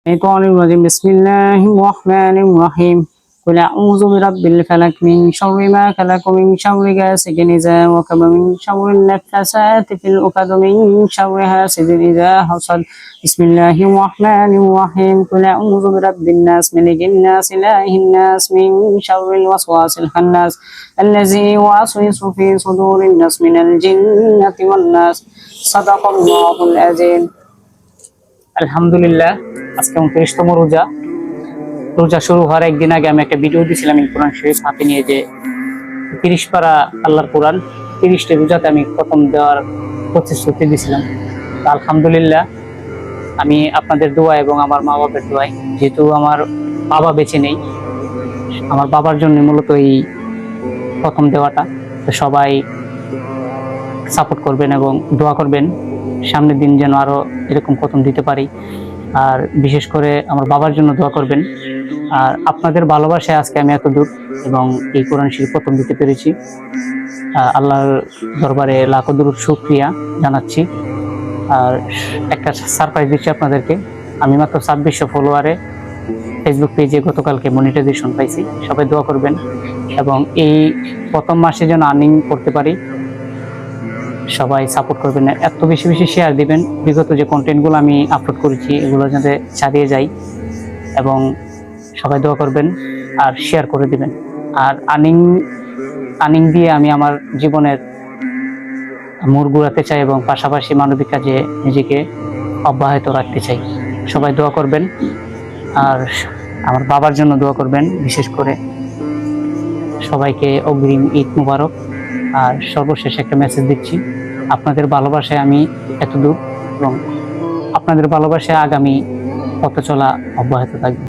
الشيطان الرجيم بسم الله الرحمن الرحيم قل أعوذ برب الفلق من شر ما خلق من شر غاسق إذا وقب من شر النفاثات في العقد من شر حاسد إذا حسد بسم الله الرحمن الرحيم قل أعوذ برب الناس ملك الناس إله الناس من شر الوسواس الخناس الذي يوسوس في صدور الناس من الجنة والناس صدق الله العظيم আলহামদুলিল্লাহ আজকে 29তম রোজা শুরু হওয়ার একদিন আগে আমি একটা ভিডিও দিয়েছিলাম কোরআন শরীফ হাতে নিয়ে, যে 30 পারা আল্লাহর কোরআন 30টি রোজাতে আমি প্রথম দেওয়ার প্রতিশ্রুতি দিয়েছিলাম। আলহামদুলিল্লাহ আমি আপনাদের দোয়া এবং আমার মা বাবার দোয়ায়, যেহেতু আমার বাবা বেঁচে নেই, আমার বাবার জন্য মূলত এই প্রথম দেওয়াটা, তো সবাই সাপোর্ট করবেন এবং দোয়া করবেন সামনের দিন যেন আরো এরকম প্রথম দিতে পারি। আর বিশেষ করে আমার বাবার জন্য দোয়া করবেন। আর আপনাদের ভালোবাসায় আজকে আমি এত দূর এবং এই কোরআন শরীফ প্রথম দিতে পেরেছি। আল্লাহর দরবারে লাখো দরুদ শুকরিয়া জানাচ্ছি। আর একটা সারপ্রাইজ দিচ্ছি আপনাদেরকে, আমি মাত্র 2600 ফলোয়ারে ফেসবুক পেজে গতকালকে মনিটাইজেশন পাইছি। সবাই দোয়া করবেন এবং এই প্রথম মাসে যেন আর্নিং করতে পারি, সবাই সাপোর্ট করবেন, এত বেশি বেশি শেয়ার দিবেন। বিগত যে কন্টেন্টগুলো আমি আপলোড করেছি এগুলো যাতে ছাড়িয়ে যায়, এবং সবাই দোয়া করবেন আর শেয়ার করে দিবেন। আর আর্নিং দিয়ে আমি আমার জীবনের মোড় ঘুরাতে চাই এবং পাশাপাশি মানবিক কাজে নিজেকে অব্যাহত রাখতে চাই। সবাই দোয়া করবেন আর আমার বাবার জন্য দোয়া করবেন বিশেষ করে। সবাইকে অগ্রিম ঈদ মুবারক। আর সর্বশেষ একটা মেসেজ দিচ্ছি, আপনাদের ভালোবাসায় আমি এত দূর এবং আপনাদের ভালোবাসায় আগামী পথ চলা অব্যাহত থাকবে।